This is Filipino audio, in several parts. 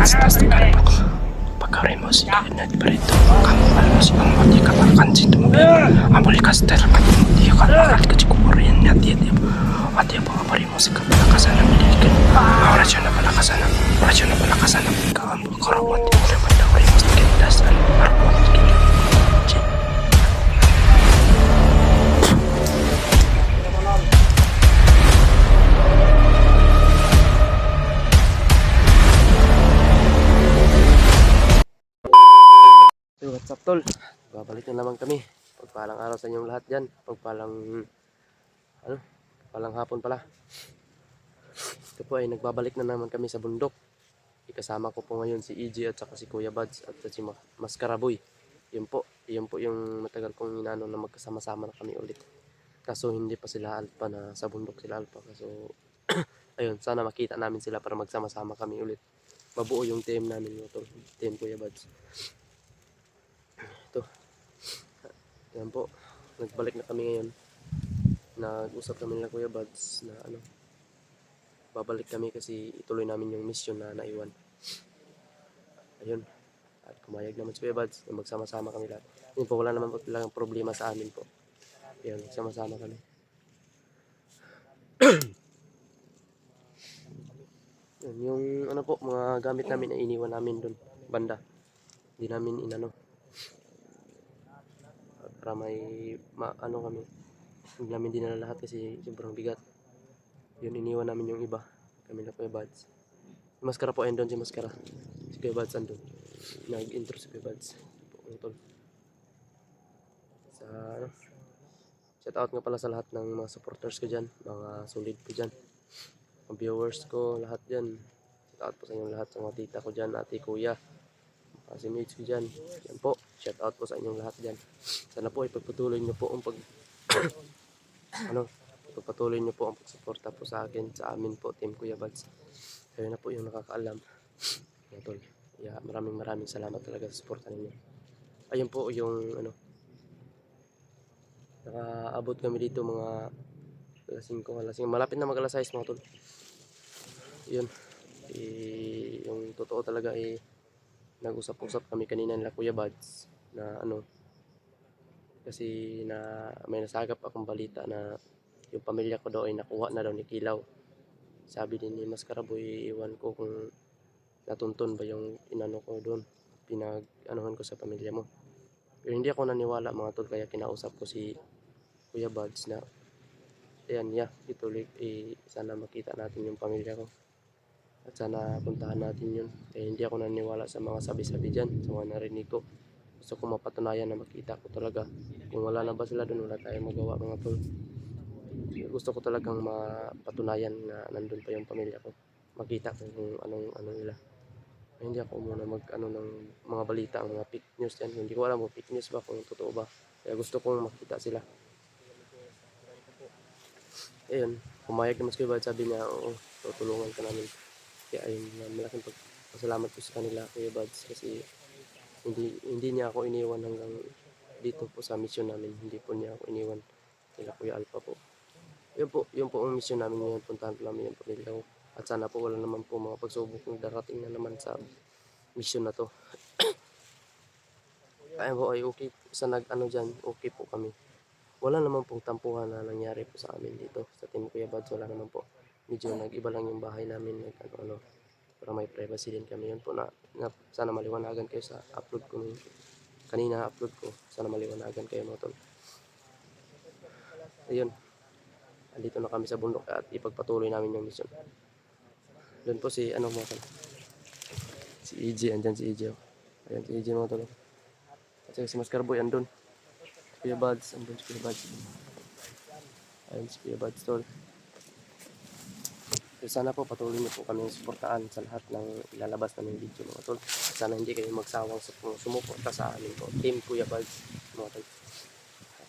Astas kalpak. Pagkarimos na dito, kamu almos ang mati kapakan situ. Amuli kaster dia kan bakal kecikurin ya dia dia po parimos ka palakasan ng milikan. Orasyon na palakasan ng kawan korobot udah pada parimos kindas dan arbot kindas. So, what's up tol? Babalik na naman kami. Pagpalang araw sa inyong lahat dyan. Pagpalang hapon pala. Ito po ay nagbabalik na naman kami sa bundok. Ikasama ko po ngayon si EJ at saka si Kuya Buds at si Maskaraboy. Yun po yung matagal kong inano na magkasama-sama na kami ulit. Kaso hindi pa sila alpa na sa bundok sila alpa. Kaso ayun, sana makita namin sila para magsama-sama kami ulit. Mabuo yung team namin tol. Team Kuya Buds. Ito. Yan po. Nagbalik na kami ngayon. Nag-usap kami nila Kuya Buds na babalik kami kasi ituloy namin yung mission na naiwan. Ayun. At kumayag naman si Kuya Buds na magsama-sama kami lahat. Yun po, wala naman po talagang problema sa amin po. Ayun, magsama-sama kami. Yun, yung mga gamit namin na iniwan namin doon, banda. Hindi namin inano. Para may kami. Hindi namin dinala lahat kasi sobrang bigat. Yun, iniwan namin yung iba. Kami na Kuya Buds. Si Maskara po ayun doon, si Maskara. Si Kuya Buds andun. Nag-intro si Kuya Buds. Sa shout out nga pala sa lahat ng mga supporters ko dyan. Mga solid po dyan. Mga viewers ko, lahat dyan. Shout out po sa inyong lahat. Sa mga tita ko dyan, ate, kuya. Si mates ko dyan. Yan po. Shout out po sa inyong lahat dyan. Sana po ipagpatuloy nyo po ang pagpatuloy nyo po ang pagsuporta po sa akin, sa amin po, Team Kuya Buds. Kayo na po yung nakakaalam. Yan tol. Yeah, maraming salamat talaga sa suporta ninyo. Ayun po yung nakaabot kami dito mga alas 5, malapit na mag alas 6 mga tol. Yun. Yung totoo talaga nag-usap-usap kami kanina nila Kuya Buds na kasi na may nasagap akong balita na yung pamilya ko daw ay nakuha na daw ni Kilaw. Sabi din ni Maskaraboy, iwan ko kung natuntun ba yung inano ko doon, pinag-anuhan ko sa pamilya mo. Pero hindi ako naniwala mga tol, kaya kinausap ko si Kuya Buds na ituloy, sana makita natin yung pamilya ko at sana puntahan natin yun. Kaya hindi ako naniwala sa mga sabi-sabi dyan, sa mga narinig ko. Gusto ko mapatunayan na makita ko talaga. Kung wala na ba sila doon, wala tayong magawa mga tol. Gusto ko talagang mapatunayan na nandun pa yung pamilya ko. Makita ko kung anong nila. Hindi ako muna ng mga balita, ang mga fake news yan. Hindi ko alam kung fake news ba, kung totoo ba. Kaya gusto kong makita sila. Ayun, pumayag naman si Kuya Buds, sabi niya, oo, tutulungan ka namin. Kaya ayun, malaking pagpasalamat ko sa kanila Kuya Buds kasi hindi niya ako iniwan hanggang dito po sa mission namin. Hindi po niya ako iniwan kila Kuya Alpha po. Yun po ang mission namin ngayon. Puntahan po namin yung pamilya ko. At sana po wala naman po mga pagsubok na darating na naman sa mission na to. Kaya po ay okay sa dyan, okay po kami. Wala naman pong tampuhan na nangyari po sa amin dito sa Team Kuya Buds. Wala naman po. Medyo nag-iba lang yung bahay namin, para may privacy din kami. Yun po na sana maliwanagan kayo sa upload ko kanina ko. Sana maliwanagan kayo mga tol. Ayun. Andito na kami sa bundok at ipagpatuloy namin yung mission. Doon po si mga tol. Si EJ, andyan si EJ. Ayan si EJ mga tol. At si Maskaraboy andun. Si Kuya Buds, andun si Kuya Buds. Ayan si Kuya Buds tol. So, sana po patuloy niyo po kami suportaan sa lahat ng ilalabas namin video mga tol. Sana hindi kayo magsawang sumuporta sa amin po. Team Kuya Buds mga tol.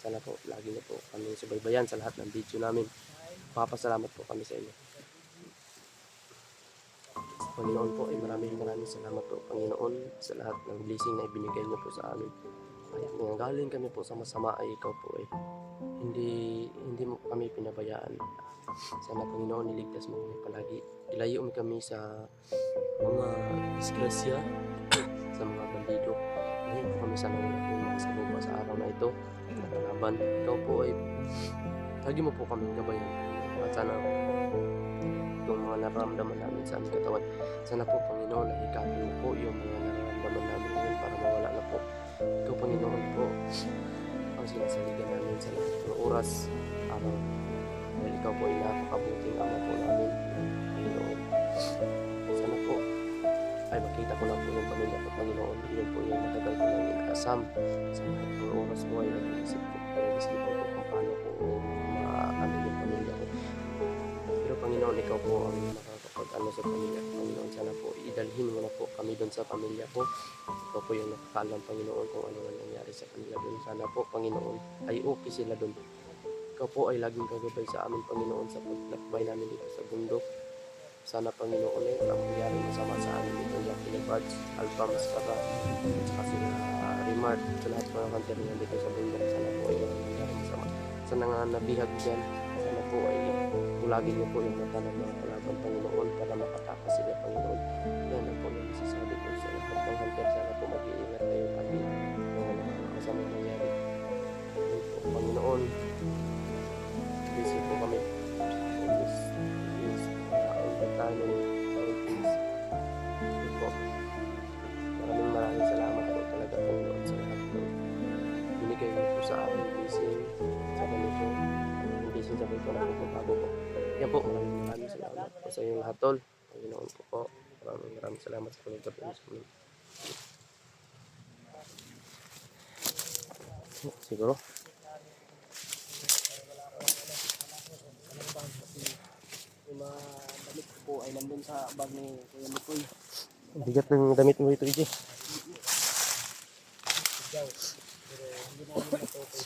Sana po lagi niyo po kami subaybayan sa lahat ng video namin. Papasalamat po kami sa inyo. Panginoon po ay maraming salamat po Panginoon sa lahat ng blessing na ibinigay niyo po sa amin. Kahit galing kami po sa masama ay ikaw po ay hindi mo kami pinabayaan. Sana Panginoon iligtas mo kami palagi. Ilayo mo kami sa mga disgrasya sa mga bandido. Ngayon po kami sana wala po makasagupa sa araw na ito. Nakalaban. Ikaw po ay lagi mo po kami gabayan. At sana yung mga nararamdaman namin sa aming katawan. Sana po, Panginoon, nahikapin mo po yung mga nararamdaman namin ngayon para mawala na po. Ikaw, Panginoon po, ang sinasaligan namin sa lahat ng oras, araw. Dahil ikaw po ay napakabuting ama po namin, Panginoon. Sana po, ay makita ko lang po yung pamilya ko, Panginoon. Yun po yung matagal ko lang inasam. Sa lahat ng oras po ay nag-iisip ko po kung paano ko maano yung pamilya ko. Pero Panginoon, ikaw po ang nakakapag-ano sa pamilya ko, Panginoon. Sana po, idalhin mo na po kami doon sa pamilya ko. Ikaw po yung nakakaalam, Panginoon, kung ano man nangyari sa kanila doon. Sana po, Panginoon, ay okay sila doon. Ikaw po ay laging kagabay sa amin, Panginoon, sa paglakbay namin dito sa bundok. Sana, Panginoon, ay walang mangyari masama sa amin dito. Lucky na Buds, Alpha Mascara, at saka sila Remart, sa lahat mga kanter niya dito sa bundok. Sana po ay walang mangyari masama. Sana nga nabihag dyan. Sana po ay tulagin niyo po yung mata ng mga kalaban, Panginoon, para makatakas sila, Panginoon. Yan ang po yung masasabi ko sa lahat ng hunter. Sana po mag-iingat tayo lagi kung ano ang masamang nangyari. Yun po, Panginoon, busy po kami. Please, tayo, please. Yun po. Maraming salamat po talaga, Panginoon, sa lahat ng binigay niyo po sa akin, blessing, sa ganito. Blessing sa buhay ko na pagbabago po. Yan po, maraming salamat po sa inyong lahat, tol. Panginoon ko po. Maraming salamat sa pagbabago sa mga. Siguro. Yung mga damit ko po ay nandun sa bag ni Kuya Mikoy. Ang bigat ng damit mo ito, EJ.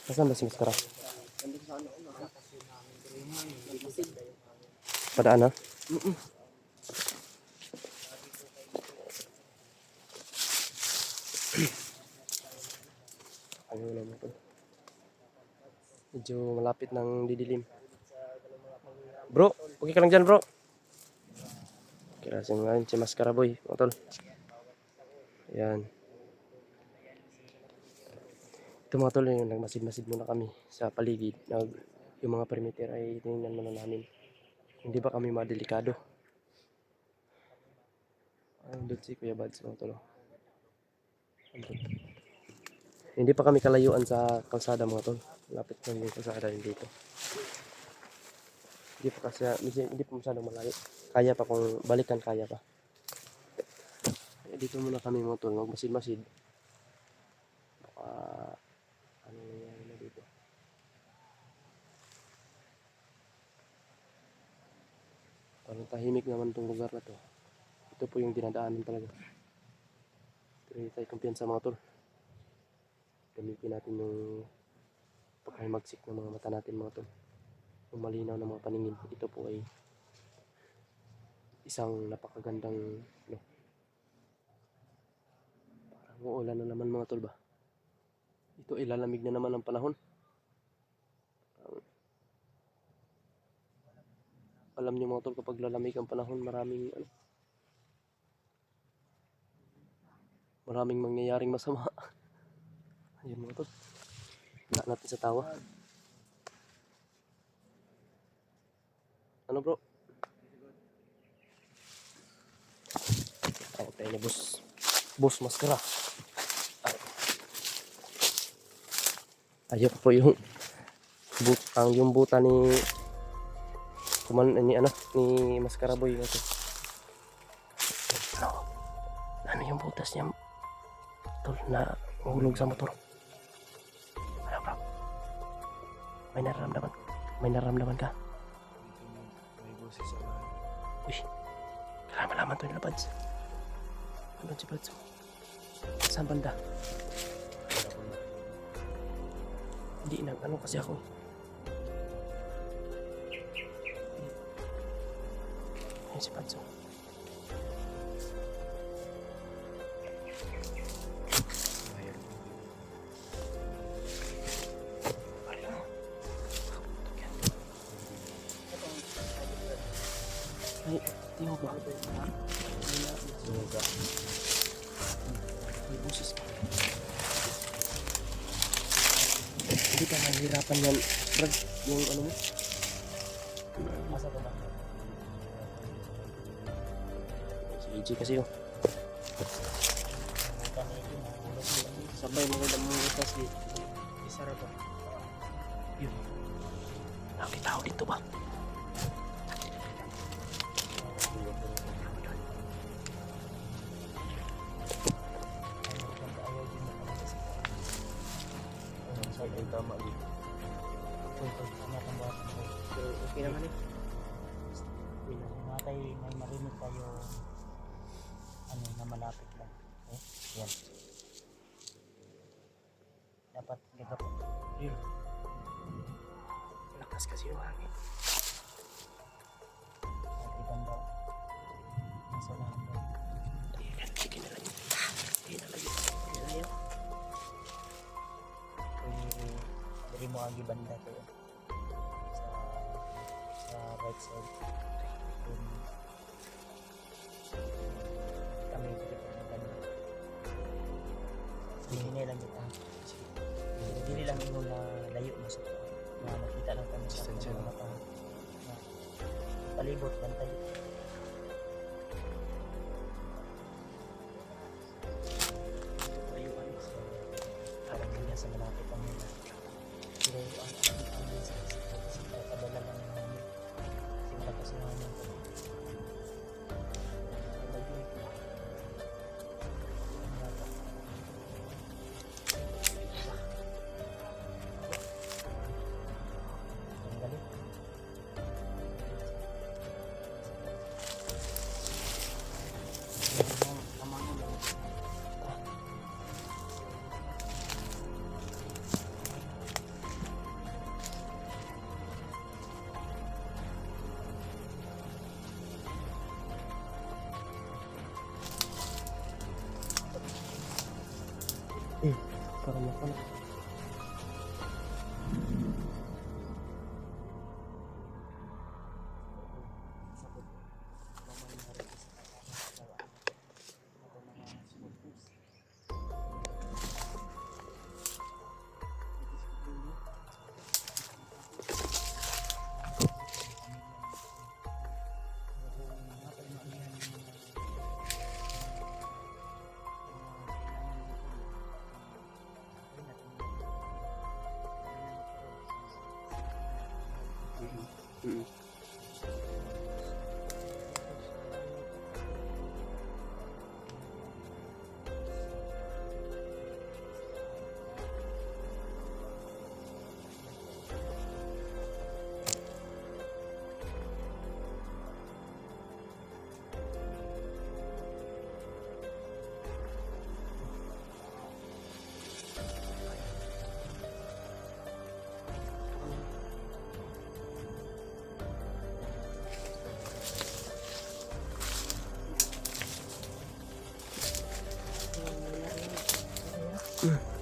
Nasaan ba si Maskara? Nandun sa ano, Padaan, ha? Ayaw na mo ito. Medyo malapit ng didilim. Bro, okay ka lang dyan, bro. Okay, lasing ngayon si Maskara boy, mga tol. Ayan. Ito mga tol, yung nagmasid-masid muna kami sa paligid. Yung mga perimeter ay tinignan muna namin. Hindi ba kami madelikado? Ayun doon si Kuya Buds, mga tol. Hindi pa kami kalayuan sa kalsada, mga tol. Lapit lang yung kalsada rin dito. Hindi pa kasi, hindi pa masyadong malayo. Kaya pa kung balikan, kaya pa. Dito muna kami, mga tol, magmasid-masid. Baka ano nangyari na dito. Parang tahimik naman itong lugar na to. Ito po yung dinadaanan talaga. Pero hindi tayo kumpiyansa, mga tol. Gamitin natin yung pagkahimagsik ng mga mata natin, mga tol. Yung malinaw ng mga paningin. Ito po ay isang napakagandang parang uulan na naman, mga tol ba. Ito ay lalamig na naman ang panahon. Alam niyo, mga tol, kapag lalamig ang panahon, maraming mangyayaring masama. Ayun, mga tol. Wala natin sa tawa. Ano, bro? Ay, tayo na, boss. Boss Maskara. Ayun po yung yung buta ni ni Maskara boy. Ano yung butas niya, tol, na mahulog sa motor? Ano, bro? May nararamdaman ka? Uy, kailangan malaman to nila, Buds. Ano si Buds? Saan banda? Hindi na, ano kasi ako. Ayun si Buds. Ay, tiyo ba? Suga. Mahirapan yan. Brad, yung ano mo. Masa ko ba? Si EJ kasi oh. Kami ito, mahulog sila. Sabay mga damong utas di. Isa ra ba? Nakita ko dito ba? Ayaw din na kami sa Ay tama di. Pero okay naman eh. Matay may marinig tayo ano na malapit lang. Yan. Dapat gagap. Yun. Lakas kasi yung hangin. Ibang daw. Nasa lang daw. Sige na lang yun. Sige na lang yun. Sige na lang yun. Dari mo ang ibanda to sa right side. Then, kami dito na banda. Hindi lang kita. Hindi lang mo na layo mo sa na makita lang kami sa mga mata. Palibot bantay. Ayuan. Parang hindi sa malapit ang nila. Pero ang sa kadala lang ng namin. Kasi malakas na namin ito. Lagi. Ang galing. Kamangan lang. Parang nakala.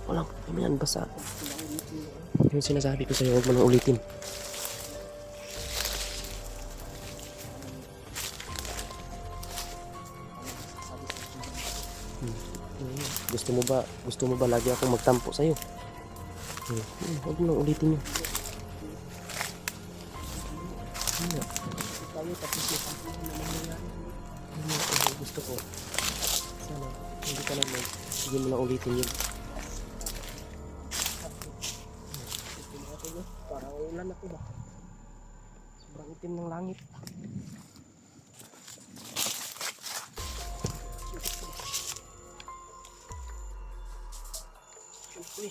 Walang yan basta. Yung sinasabi ko sa'yo, huwag mo nang ulitin. Gusto mo ba lagi akong magtampo sa'yo? Huwag mo nang ulitin yun. Tayo tapos may kampuhan na nangyayari. Gusto ko. Sana, hindi ka naman. Sige mo nang ulitin yun. Parang ulan na to ba? Sobrang itim ng langit. Uy.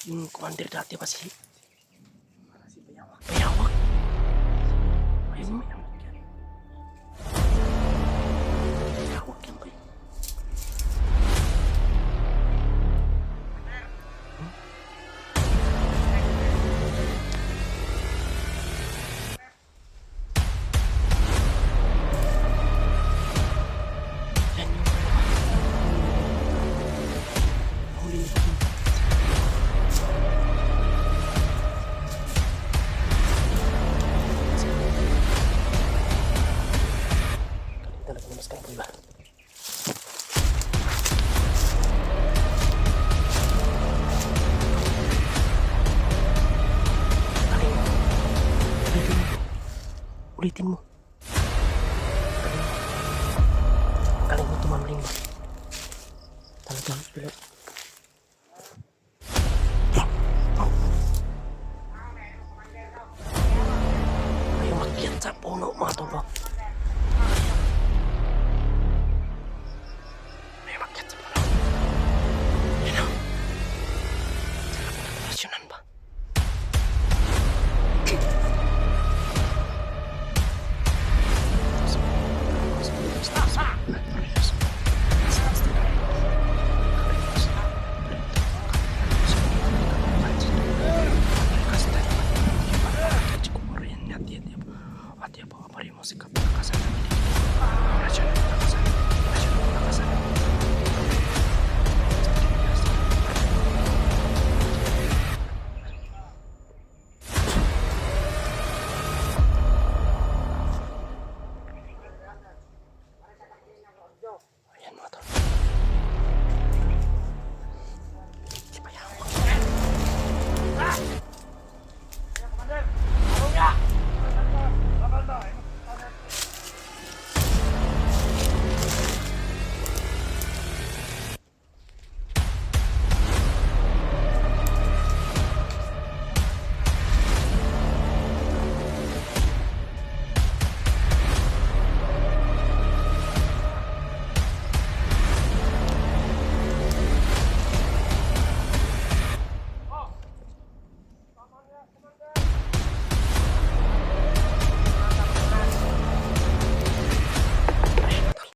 Yung commander dati pa si Bayawak. Bayawak. Ayun mo. Bayawak yan ba? Yan yung huli nito. Talaga na mas karaboy ba? Ulitin mo. Ulitin mo.